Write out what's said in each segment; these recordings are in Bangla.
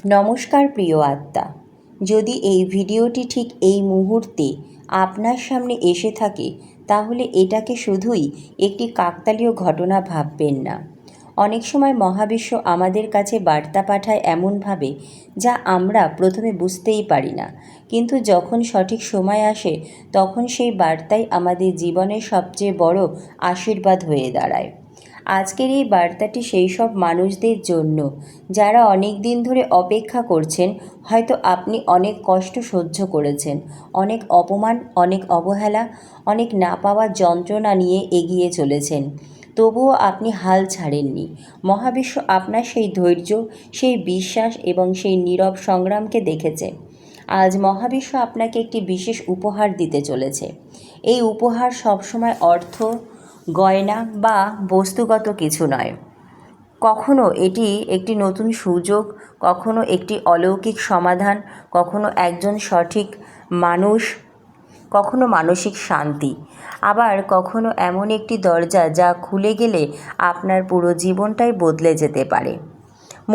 নমস্কার প্রিয় আত্মা। যদি এই ভিডিওটি ঠিক এই মুহূর্তে আপনার সামনে এসে থাকে তাহলে এটাকে শুধুই একটি কাকতালীয় ঘটনা ভাববেন না। অনেক সময় মহাবিশ্ব আমাদের কাছে বার্তা পাঠায় এমনভাবে যা আমরা প্রথমে বুঝতেই পারি না, কিন্তু যখন সঠিক সময় আসে তখন সেই বার্তাই আমাদের জীবনের সবচেয়ে বড় আশীর্বাদ হয়ে দাঁড়ায়। আজকের এই বার্তাটি সেই সব মানুষদের জন্য যারা অনেক দিন ধরে অপেক্ষা করছেন। হয়তো আপনি অনেক কষ্ট সহ্য করেছেন, অনেক অপমান, অনেক অবহেলা, অনেক না পাওয়ার যন্ত্রণা নিয়ে এগিয়ে চলেছেন, তবুও আপনি হাল ছাড়েননি। মহাবিশ্ব আপনার সেই ধৈর্য, সেই বিশ্বাস এবং সেই নীরব সংগ্রামকে দেখেছে। আজ মহাবিশ্ব আপনাকে একটি বিশেষ উপহার দিতে চলেছে। এই উপহার সবসময় অর্থ, গয়না বা বস্তুগত কিছু নয়। কখনো এটি একটি নতুন সুযোগ, কখনো একটি অলৌকিক সমাধান, কখনো একজন সঠিক মানুষ, কখনো মানসিক শান্তি, আবার কখনো এমন একটি দরজা যা খুলে গেলে আপনার পুরো জীবনটাই বদলে যেতে পারে।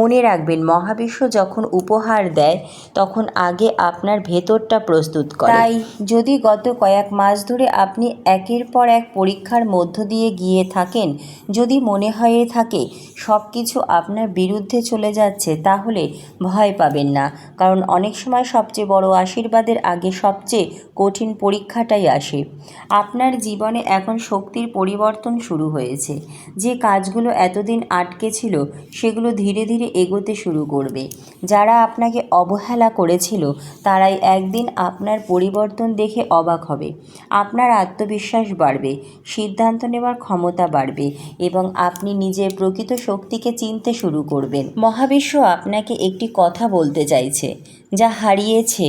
মনে রাখবেন, মহাবিশ্ব যখন উপহার দেয় তখন আগে আপনার ভেতরটা প্রস্তুত করে। তাই যদি গত কয়েক মাস ধরে আপনি একের পর এক পরীক্ষার মধ্য দিয়ে গিয়ে থাকেন, যদি মনে হয়ে থাকে সব কিছু আপনার বিরুদ্ধে চলে যাচ্ছে, তাহলে ভয় পাবেন না, কারণ অনেক সময় সবচেয়ে বড় আশীর্বাদের আগে সবচেয়ে কঠিন পরীক্ষাটাই আসে। আপনার জীবনে এখন শক্তির পরিবর্তন শুরু হয়েছে। যে কাজগুলো এতদিন আটকে ছিল সেগুলো ধীরে ধীরে এগোতে শুরু করবে। যারা আপনাকে অবহেলা করেছিল তারাই একদিন আপনার পরিবর্তন দেখে অবাক হবে। আপনার আত্মবিশ্বাস বাড়বে, সিদ্ধান্ত নেওয়ার ক্ষমতা বাড়বে এবং আপনি নিজের প্রকৃত শক্তিকে চিনতে শুরু করবেন। মহাবিশ্ব আপনাকে একটি কথা বলতে চাইছে, যা হারিয়েছে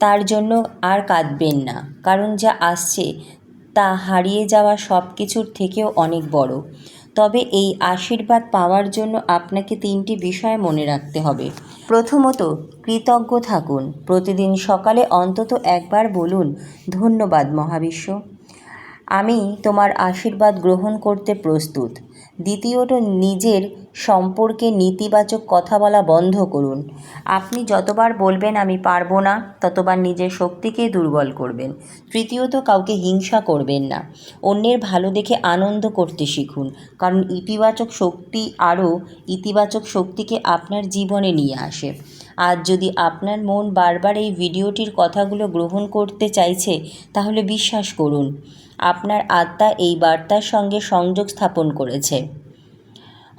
তার জন্য আর কাঁদবেন না, কারণ যা আসছে তা হারিয়ে যাওয়া সব কিছুর থেকেও অনেক বড়। তবে এই আশীর্বাদ পাওয়ার জন্য আপনাকে 3টি বিষয় মনে রাখতে হবে। প্রথমত, কৃতজ্ঞ থাকুন। প্রতিদিন সকালে অন্তত একবার বলুন, ধন্যবাদ মহাবিশ্ব, আমি তোমার আশীর্বাদ গ্রহণ করতে প্রস্তুত। দ্বিতীয়ত, নিজের সম্পর্কে নেতিবাচক কথা বলা বন্ধ করুন। আপনি যতবার বলবেন আমি পারবো না, ততবার নিজের শক্তিকেই দুর্বল করবেন। তৃতীয়ত, কাউকে হিংসা করবেন না। অন্যের ভালো দেখে আনন্দ করতে শিখুন, কারণ ইতিবাচক শক্তি আরও ইতিবাচক শক্তিকে আপনার জীবনে নিয়ে আসে। আজ যদি আপনার মন বারবার এই ভিডিওটির কথাগুলো গ্রহণ করতে চাইছে, তাহলে বিশ্বাস করুন, আপনার আত্মা এই বার্তার সঙ্গে সংযোগ স্থাপন করেছে।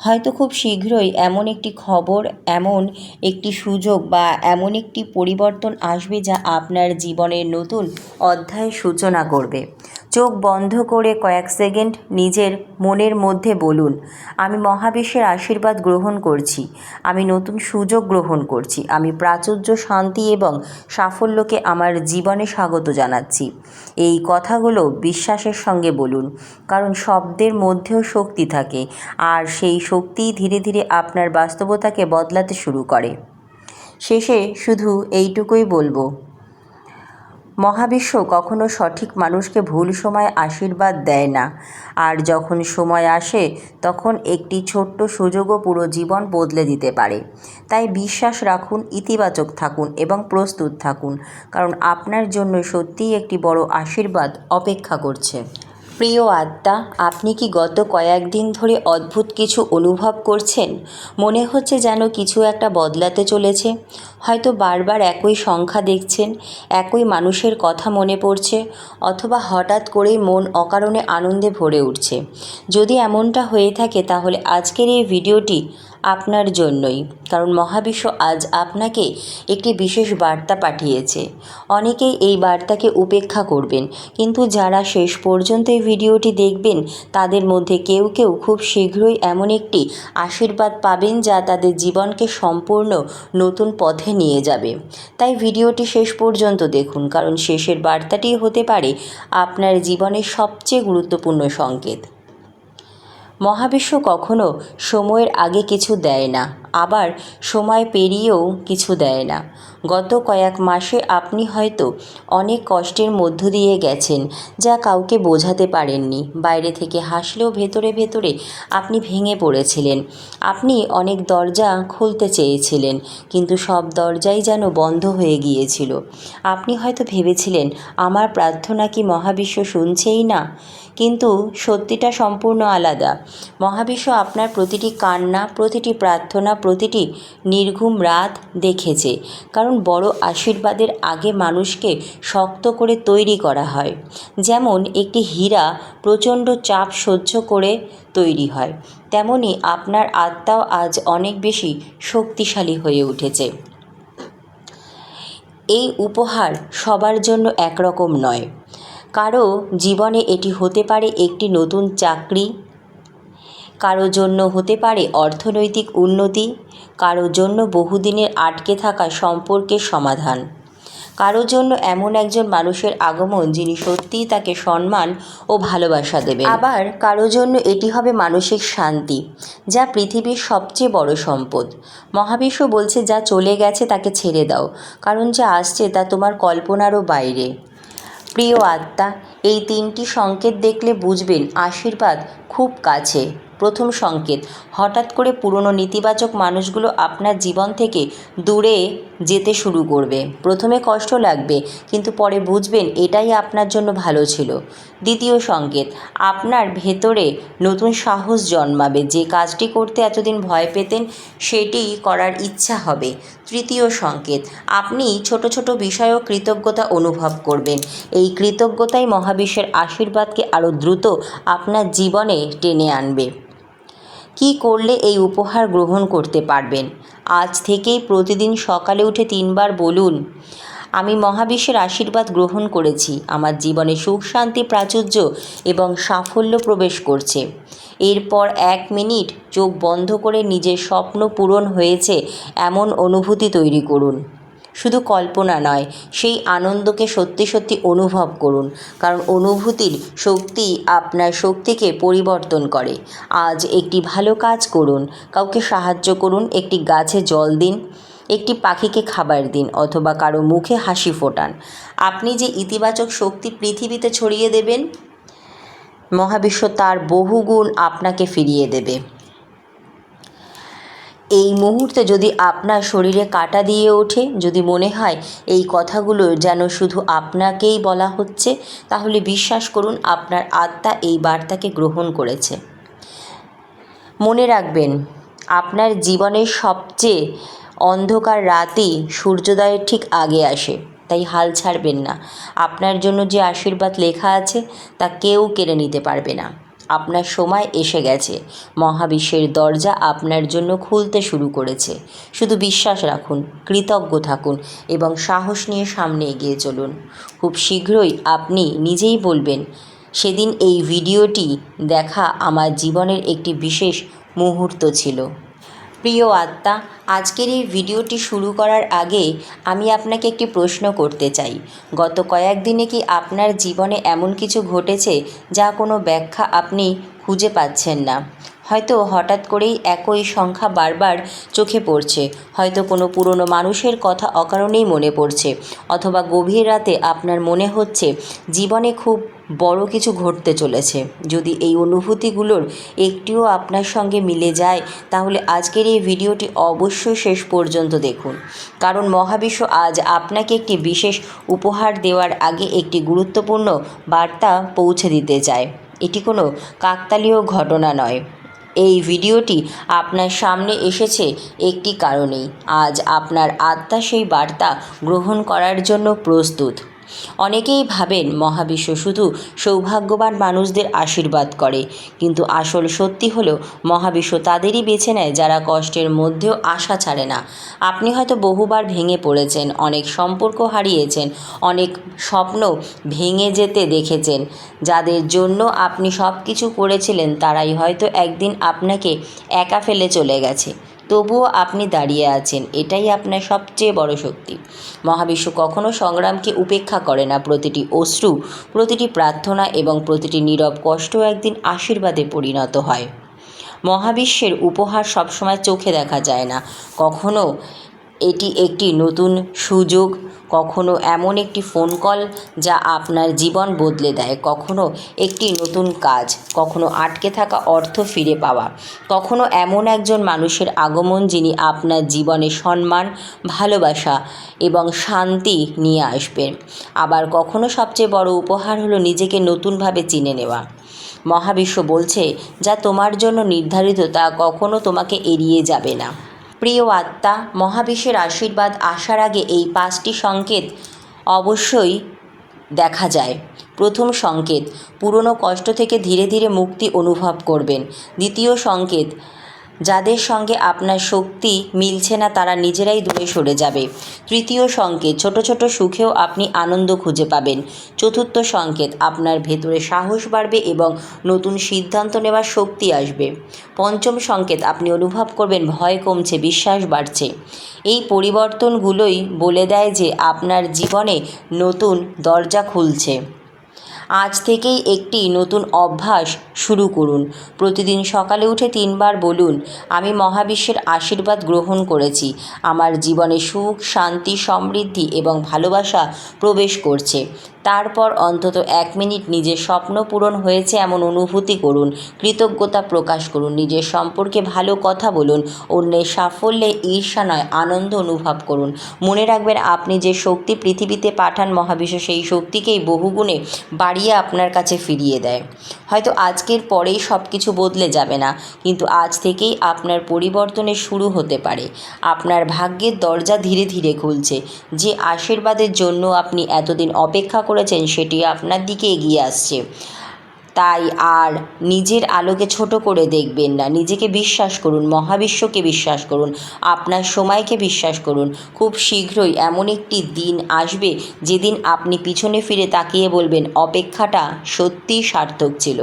হয়তো খুব শীঘ্রই এমন একটি খবর, এমন একটি সুযোগ বা এমন একটি পরিবর্তন আসবে যা আপনার জীবনের নতুন অধ্যায়ের সূচনা করবে। চোখ বন্ধ করে কয়েক সেকেন্ড নিজের মনের মধ্যে বলুন, আমি মহাবিশ্বের আশীর্বাদ গ্রহণ করছি, আমি নতুন সুযোগ গ্রহণ করছি, আমি প্রাচুর্য, শান্তি এবং সাফল্যকে আমার জীবনে স্বাগত জানাচ্ছি। এই কথাগুলো বিশ্বাসের সঙ্গে বলুন, কারণ শব্দের মধ্যেও শক্তি থাকে, আর সেই শক্তিই ধীরে ধীরে আপনার বাস্তবতাকে বদলাতে শুরু করে। শেষে শুধু এইটুকুই বলবো, মহাবিশ্ব কখনো সঠিক মানুষকে ভুল সময় আশীর্বাদ দেয় না, আর যখন সময় আসে তখন একটি ছোট্ট সুযোগও পুরো জীবন বদলে দিতে পারে। তাই বিশ্বাস রাখুন, ইতিবাচক থাকুন এবং প্রস্তুত থাকুন, কারণ আপনার জন্য সত্যিই একটি বড় আশীর্বাদ অপেক্ষা করছে। প্রিয় আত্মা, আপনি কি গত কয়েকদিন ধরে অদ্ভুত কিছু অনুভব করছেন? মনে হচ্ছে যেন কিছু একটা বদলাতে চলেছে। হয়তো বারবার একই সংখ্যা দেখছেন, একই মানুষের কথা মনে পড়ছে, অথবা হঠাৎ করেই মন অকারণে আনন্দে ভরে উঠছে। যদি এমনটা হয়ে থাকে তাহলে আজকের এই ভিডিওটি আপনার জন্যই, কারণ মহাবিশ্ব আজ আপনাকে একটি বিশেষ বার্তা পাঠিয়েছে। অনেকেই এই বার্তাকে উপেক্ষা করবেন, কিন্তু যারা শেষ পর্যন্ত এই ভিডিওটি দেখবেন তাদের মধ্যে কেউ কেউ খুব শীঘ্রই এমন একটি আশীর্বাদ পাবেন যা তাদের জীবনকে সম্পূর্ণ নতুন পথে নিয়ে যাবে। তাই ভিডিওটি শেষ পর্যন্ত দেখুন, কারণ শেষের বার্তাটি হতে পারে আপনার জীবনের সবচেয়ে গুরুত্বপূর্ণ সংকেত। মহাবিশ্ব কখনো সময়ের আগে কিছু দেয় না, আবার সময় পেরিয়েও কিছু দেয় না। গত কয়েক মাসে আপনি হয়তো অনেক কষ্টের মধ্য দিয়ে গেছেন, যা কাউকে বোঝাতে পারেননি। বাইরে থেকে হাসলেও ভেতরে ভেতরে আপনি ভেঙে পড়েছিলেন। আপনি অনেক দরজা খুলতে চেয়েছিলেন, কিন্তু সব দরজাই যেন বন্ধ হয়ে গিয়েছিল। আপনি হয়তো ভেবেছিলেন, আমার প্রার্থনা কি মহাবিশ্ব শুনছেই না? কিন্তু সত্যিটা সম্পূর্ণ আলাদা। মহাবিশ্ব আপনার প্রতিটি কান্না, প্রতিটি প্রার্থনা, প্রতিটি নির্ঘুম রাত দেখেছে। কারণ বড় আশীর্বাদের আগে মানুষকে শক্ত করে তৈরি করা হয়। যেমন একটি হীরা প্রচণ্ড চাপ সহ্য করে তৈরি হয়, তেমনি আপনার আত্মাও আজ অনেক বেশি শক্তিশালী হয়ে উঠেছে। এই উপহার সবার জন্য একরকম নয়। কারো জীবনে এটি হতে পারে একটি নতুন চাকরি, কারো জন্য হতে পারে অর্থনৈতিক উন্নতি, কারো জন্য বহুদিনের আটকে থাকা সম্পর্কের সমাধান, কারো জন্য এমন একজন মানুষের আগমন যিনি সত্যিই তাকে সম্মান ও ভালোবাসা দেবেন। আবার কারো জন্য এটি হবে মানসিক শান্তি, যা পৃথিবীর সবচেয়ে বড় সম্পদ। মহাবিশ্ব বলছে, যা চলে গেছে তাকে ছেড়ে দাও, কারণ যা আসছে তা তোমার কল্পনারও বাইরে। প্রিয় আত্মা, এই 3টি সংকেত দেখলে বুঝবেন আশীর্বাদ খুব কাছে। প্রথম সংকেত, হঠাৎ করে পুরনো নেতিবাচক মানুষগুলো আপনার জীবন থেকে দূরে যেতে শুরু করবে। প্রথমে কষ্ট লাগবে, কিন্তু পরে বুঝবেন এটাই আপনার জন্য ভালো ছিল। দ্বিতীয় সংকেত, আপনার ভেতরে নতুন সাহস জন্মাবে। যে কাজটি করতে এতদিন ভয় পেতেন, সেটি করার ইচ্ছা হবে। তৃতীয় সংকেত, আপনি ছোট ছোট বিষয়েও কৃতজ্ঞতা অনুভব করবেন। এই কৃতজ্ঞতাই মহাবিশ্বের আশীর্বাদকে আরও দ্রুত আপনার জীবনে টেনে আনবে। কী করলে এই উপহার গ্রহণ করতে পারবেন? আজ থেকেই প্রতিদিন সকালে উঠে 3 বার বলুন, আমি মহাবিশ্বের আশীর্বাদ গ্রহণ করেছি। আমার জীবনে সুখ, শান্তি, প্রাচুর্য এবং সাফল্য প্রবেশ করছে। এরপর 1 মিনিট চোখ বন্ধ করে নিজের স্বপ্ন পূরণ হয়েছে এমন অনুভূতি তৈরি করুন। শুধু কল্পনা নয়, সেই আনন্দকে সত্যি সত্যি অনুভব করুন, কারণ অনুভূতির শক্তি আপনার শক্তিকে পরিবর্তন করে। আজ একটি ভালো কাজ করুন, কাউকে সাহায্য করুন, একটি গাছে জল দিন, একটি পাখিকে খাবার দিন, অথবা কারো মুখে হাসি ফোটান। আপনি যে ইতিবাচক শক্তি পৃথিবীতে ছড়িয়ে দেবেন, মহাবিশ্ব তার বহুগুণ আপনাকে ফিরিয়ে দেবে। এই মুহূর্তে যদি আপনার শরীরে কাঁটা দিয়ে ওঠে, যদি মনে হয় এই কথাগুলো যেন শুধু আপনাকেই বলা হচ্ছে, তাহলে বিশ্বাস করুন আপনার আত্মা এই বার্তাকে গ্রহণ করেছে। মনে রাখবেন, আপনার জীবনের সবচেয়ে অন্ধকার রাতই সূর্যোদয়ের ঠিক আগে আসে। তাই হাল ছাড়বেন না। আপনার জন্য যে আশীর্বাদ লেখা আছে তা কেউ কেড়ে নিতে পারবে না। আপনার সময় এসে গেছে। মহাবিশ্বের দরজা আপনার জন্য খুলতে শুরু করেছে। শুধু বিশ্বাস রাখুন, কৃতজ্ঞ থাকুন এবং সাহস নিয়ে সামনে এগিয়ে চলুন। খুব শীঘ্রই আপনি নিজেই বলবেন, সেদিন এই ভিডিওটি দেখা আমার জীবনের একটি বিশেষ মুহূর্ত ছিল। প্রিয় আত্মা, আজকের এই ভিডিওটি শুরু করার আগে আমি আপনাকে একটি প্রশ্ন করতে চাই। গত কয়েকদিনে কি আপনার জীবনে এমন কিছু ঘটেছে যা কোনো ব্যাখ্যা আপনি খুঁজে পাচ্ছেন না? হয়তো হঠাৎ করেই একই সংখ্যা বারবার চোখে পড়ছে, হয়তো কোনো পুরনো মানুষের কথা অকারণেই মনে পড়ছে, অথবা গভীর রাতে আপনার মনে হচ্ছে জীবনে খুব বড় কিছু ঘটতে চলেছে। যদি এই অনুভূতিগুলোর একটিও আপনার সঙ্গে মিলে যায়, তাহলে আজকের এই ভিডিওটি অবশ্যই শেষ পর্যন্ত দেখুন, কারণ মহাবিশ্ব আজ আপনাকে একটি বিশেষ উপহার দেওয়ার আগে একটি গুরুত্বপূর্ণ বার্তা পৌঁছে দিতে চায়। এটি কোনো কাকতালীয় ঘটনা নয়। এই ভিডিওটি আপনার সামনে এসেছে একটি কারণেই। আজ আপনার আত্মা সেই বার্তা গ্রহণ করার জন্য প্রস্তুত। অনেকেই ভাবেন মহাবিশ্ব শুধু সৌভাগ্যবান মানুষদের আশীর্বাদ করে, কিন্তু আসল সত্যি হলো মহাবিশ্ব তাদেরই বেছে নেয় যারা কষ্টের মধ্যেও আশা ছাড়ে না। আপনি হয়তো বহুবার ভেঙে পড়েছেন, অনেক সম্পর্ক হারিয়েছেন, অনেক স্বপ্ন ভেঙে যেতে দেখেছেন। যাদের জন্য আপনি সব কিছু করেছিলেন তারাই হয়তো একদিন আপনাকে একা ফেলে চলে গেছে। তবুও আপনি দাঁড়িয়ে আছেন, এটাই আপনার সবচেয়ে বড় শক্তি। মহাবিশ্ব কখনো সংগ্রামকে উপেক্ষা করে না। প্রতিটি অশ্রু, প্রতিটি প্রার্থনা এবং প্রতিটি নীরব কষ্ট একদিন আশীর্বাদে পরিণত হয়। মহাবিশ্বের উপহার সবসময় চোখে দেখা যায় না। কখনো এটি একটি নতুন সুযোগ, কখনো এমন একটি ফোন কল যা আপনার জীবন বদলে দেয়, কখনো একটি নতুন কাজ, কখনো আটকে থাকা অর্থ ফিরে পাওয়া, কখনো এমন একজন মানুষের আগমন যিনি আপনার জীবনে সম্মান, ভালোবাসা এবং শান্তি নিয়ে আসবেন। আবার কখনো সবচেয়ে বড় উপহার হলো নিজেকে নতুনভাবে চিনে নেওয়া। মহাবিশ্ব বলছে, যা তোমার জন্য নির্ধারিত তা কখনো তোমাকে এড়িয়ে যাবে না। প্রিয় আত্মা, মহাবিশ্বের আশীর্বাদ আসার আগে এই 5টি সংকেত অবশ্যই দেখা যায়। প্রথম সংকেত, পুরনো কষ্ট থেকে ধীরে ধীরে মুক্তি অনুভব করবেন। দ্বিতীয় সংকেত, যাদের সঙ্গে আপনার শক্তি মিলছে না তারা নিজেরাই দূরে সরে যাবে। তৃতীয় সংকেত, ছোট ছোট সুখেও আপনি আনন্দ খুঁজে পাবেন। চতুর্থ সংকেত, আপনার ভেতরে সাহস বাড়বে এবং নতুন সিদ্ধান্ত নেওয়ার শক্তি আসবে। পঞ্চম সংকেত, আপনি অনুভব করবেন ভয় কমছে, বিশ্বাস বাড়ছে। এই পরিবর্তনগুলোই বলে দেয় যে আপনার জীবনে নতুন দরজা খুলছে। আজ থেকেই একটি নতুন অভ্যাস শুরু করুন। প্রতিদিন সকালে উঠে 3 বার বলুন, আমি মহাবিশ্বের আশীর্বাদ গ্রহণ করেছি। আমার জীবনে সুখ, শান্তি, সমৃদ্ধি এবং ভালোবাসা প্রবেশ করছে। তারপর অন্তত 1 মিনিট নিজের স্বপ্ন পূরণ হয়েছে এমন অনুভূতি করুন। কৃতজ্ঞতা প্রকাশ করুন। নিজের সম্পর্কে ভালো কথা বলুন। অন্যের সাফল্যে ঈর্ষা নয়, আনন্দ অনুভব করুন। মনে রাখবেন, আপনি যে শক্তি পৃথিবীতে পাঠান মহাবিশ্ব সেই শক্তিকেই বহুগুণে বাড়িয়ে আপনার কাছে ফিরিয়ে দেয়। হয়তো আজকের পরেই সব কিছু বদলে যাবে না, কিন্তু আজ থেকেই আপনার পরিবর্তনের শুরু হতে পারে। আপনার ভাগ্যের দরজা ধীরে ধীরে খুলছে। যে আশীর্বাদের জন্য আপনি এতদিন অপেক্ষা করেছেন সেটি আপনার দিকে এগিয়ে আসছে। তাই আর নিজের আলোকে ছোট করে দেখবেন না। নিজেকে বিশ্বাস করুন, মহাবিশ্বকে বিশ্বাস করুন, আপনার সময়কে বিশ্বাস করুন। খুব শীঘ্রই এমন একটি দিন আসবে যেদিন আপনি পিছনে ফিরে তাকিয়ে বলবেন, অপেক্ষাটা সত্যিই সার্থক ছিল।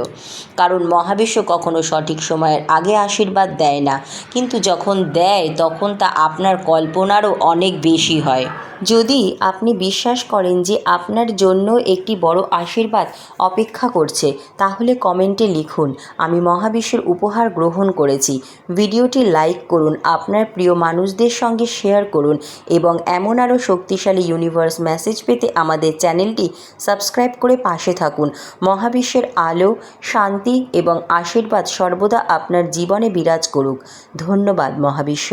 কারণ মহাবিশ্ব কখনো সঠিক সময়ের আগে আশীর্বাদ দেয় না, কিন্তু যখন দেয় তখন তা আপনার কল্পনারও অনেক বেশি হয়। যদি আপনি বিশ্বাস করেন যে আপনার জন্য একটি বড় আশীর্বাদ অপেক্ষা করছে, তাহলে কমেন্টে লিখুন, আমি মহাবিশ্বের উপহার গ্রহণ করেছি। ভিডিওটি লাইক করুন, আপনার প্রিয় মানুষদের সঙ্গে শেয়ার করুন এবং এমন আরও শক্তিশালী ইউনিভার্স মেসেজ পেতে আমাদের চ্যানেলটি সাবস্ক্রাইব করে পাশে থাকুন। মহাবিশ্বের আলো, শান্তি এবং আশীর্বাদ সর্বদা আপনার জীবনে বিরাজ করুক। ধন্যবাদ মহাবিশ্ব।